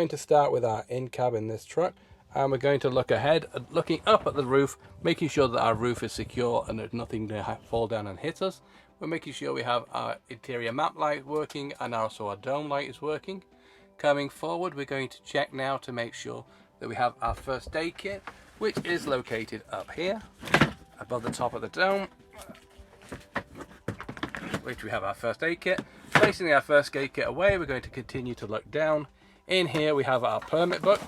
going to start with our in-cab in this truck, and we're going to look ahead, looking up at the roof, making sure that our roof is secure and there's nothing to fall down and hit us. We're making sure we have our interior map light working and also our dome light is working. Coming forward, we're going to check now to make sure that we have our first aid kit, which is located up here above the top of the dome, which we have our first aid kit. Placing our first aid kit away, we're going to continue to look down. In here we have our permit book.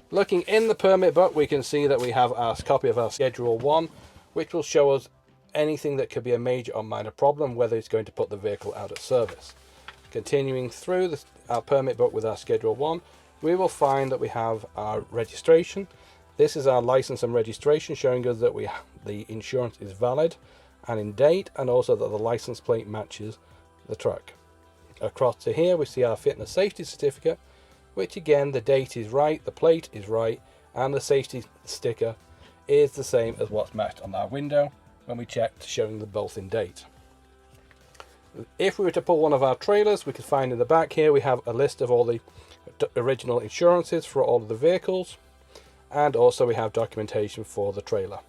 Looking in the permit book, we can see that we have our copy of our Schedule 1, which will show us anything that could be a major or minor problem, whether it's going to put the vehicle out of service. Continuing through our permit book with our Schedule 1, we will find that we have our registration. This is our license and registration, showing us that the insurance is valid and in date, and also that the license plate matches the truck. Across to here we see our fitness safety certificate, which again, the date is right, the plate is right, and the safety sticker is the same as what's matched on our window when we checked, showing them both in date. If we were to pull one of our trailers, we could find in the back here we have a list of all the original insurances for all of the vehicles, and also we have documentation for the trailer.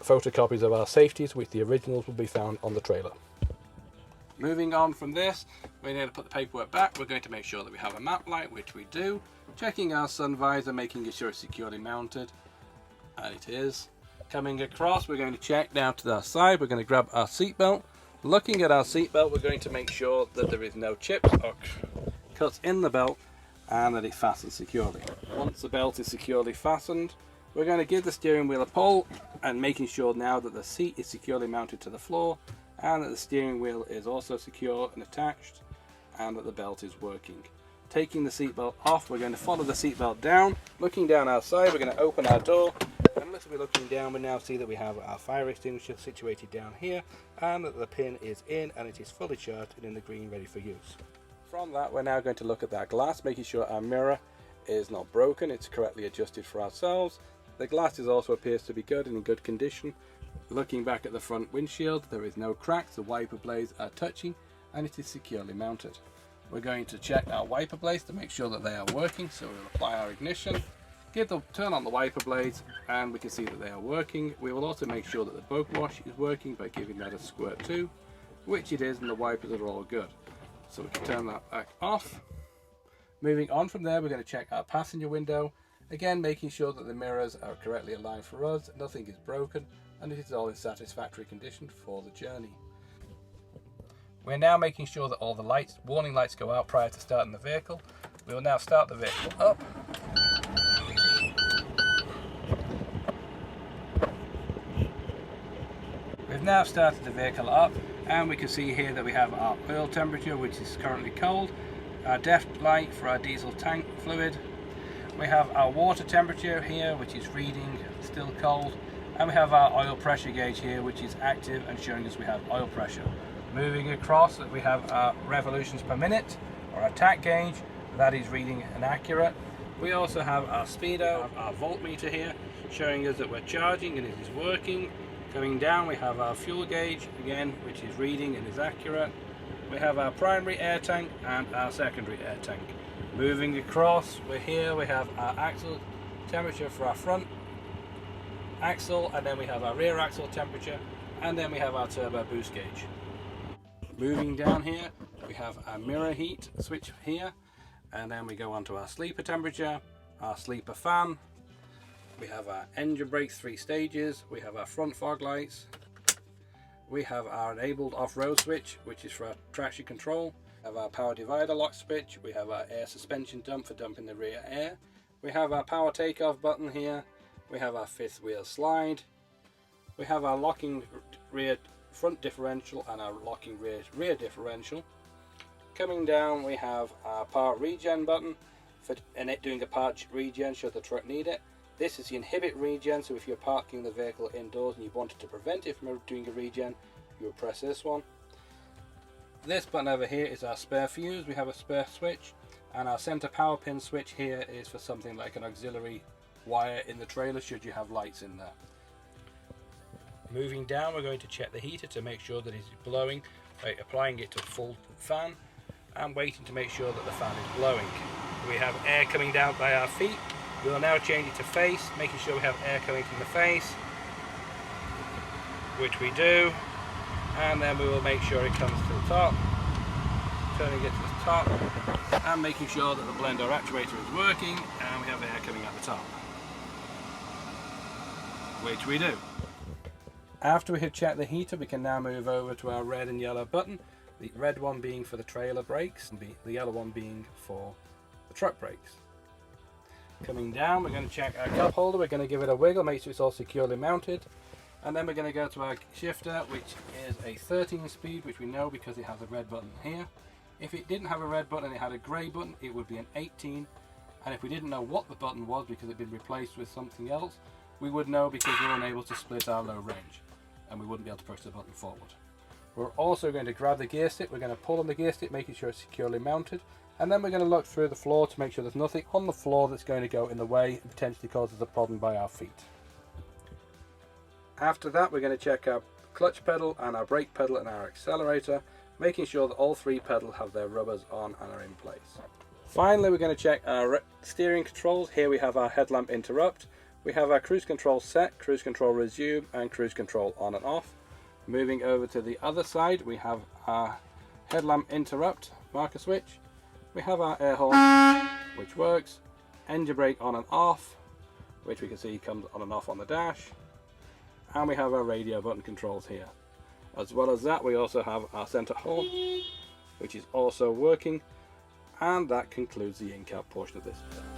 Photocopies of our safeties, which the originals will be found on the trailer. Moving on from this, we need to put the paperwork back. We're going to make sure that we have a map light, which we do. Checking our sun visor, making sure it's securely mounted, and it is. Coming across, we're going to check down to the side. We're going to grab our seat belt. Looking at our seat belt, we're going to make sure that there is no chips or cuts in the belt and that it fastens securely. Once the belt is securely fastened, we're going to give the steering wheel a pull, and making sure now that the seat is securely mounted to the floor and that the steering wheel is also secure and attached and that the belt is working. Taking the seatbelt off, we're going to follow the seatbelt down. Looking down our side, we're going to open our door, and as we're looking down, we now see that we have our fire extinguisher situated down here and that the pin is in and it is fully charged and in the green, ready for use. From that, we're now going to look at that glass, making sure our mirror is not broken, it's correctly adjusted for ourselves. The glass also appears to be good and in good condition. Looking back at the front windshield, there is no cracks, the wiper blades are touching and it is securely mounted. We're going to check our wiper blades to make sure that they are working, so we'll apply our ignition, turn on the wiper blades, and we can see that they are working. We will also make sure that the bug wash is working by giving that a squirt too, which it is, and the wipers are all good. So we can turn that back off. Moving on from there, we're going to check our passenger window, again making sure that the mirrors are correctly aligned for us, nothing is broken, and it is all in satisfactory condition for the journey. We're now making sure that all the warning lights go out prior to starting the vehicle. We will now start the vehicle up. We've now started the vehicle up, and we can see here that we have our oil temperature, which is currently cold, our DEF light for our diesel tank fluid. We have our water temperature here, which is reading still cold, and we have our oil pressure gauge here, which is active and showing us we have oil pressure. Moving across, we have our revolutions per minute, or our tach gauge, that is reading and accurate. We also have our speedo, our voltmeter here, showing us that we're charging and it is working. Coming down, we have our fuel gauge, again, which is reading and is accurate. We have our primary air tank and our secondary air tank. Moving across, we have our axle temperature for our front axle, and then we have our rear axle temperature, and then we have our turbo boost gauge. Moving down here, we have our mirror heat switch here, and then we go on to our sleeper temperature, our sleeper fan. We have our engine brakes 3 stages, we have our front fog lights, we have our enabled off-road switch, which is for our traction control, we have our power divider lock switch, we have our air suspension dump for dumping the rear air, we have our power takeoff button here, we have our 5th wheel slide, we have our locking rear front differential and our locking rear differential. Coming down, we have our part regen button for doing a part regen should the truck need it. This is the inhibit regen, so if you're parking the vehicle indoors and you wanted to prevent it from doing a regen, you would press this one. This button over here is our spare fuse. We have a spare switch, and our center power pin switch here is for something like an auxiliary wire in the trailer should you have lights in there. Moving down, we're going to check the heater to make sure that it is blowing by applying it to full fan and waiting to make sure that the fan is blowing. We have air coming down by our feet. We will now change it to face, making sure we have air coming from the face, which we do, and then we will make sure it comes to the top, turning it to the top, and making sure that the blender actuator is working, and we have air coming at the top, which we do. After we have checked the heater, we can now move over to our red and yellow button, the red one being for the trailer brakes, and the yellow one being for the truck brakes. Coming down, we're going to check our cup holder. We're going to give it a wiggle, make sure it's all securely mounted, and then we're going to go to our shifter, which is a 13 speed, which we know because it has a red button here. If it didn't have a red button and it had a grey button, it would be an 18, and if we didn't know what the button was because it had been replaced with something else, we would know because we were unable to split our low range, and we wouldn't be able to push the button forward. We're also going to grab the gear stick, we're going to pull on the gear stick, making sure it's securely mounted, and then we're going to look through the floor to make sure there's nothing on the floor that's going to go in the way and potentially causes a problem by our feet. After that, we're going to check our clutch pedal and our brake pedal and our accelerator, making sure that all three pedals have their rubbers on and are in place. Finally, we're going to check our steering controls. Here we have our headlamp interrupt, we have our cruise control set, cruise control resume, and cruise control on and off. Moving over to the other side, we have our headlamp interrupt marker switch, we have our air horn, which works, engine brake on and off, which we can see comes on and off on the dash, and we have our radio button controls here. As well as that, we also have our center horn, which is also working, and that concludes the in-cab portion of this video.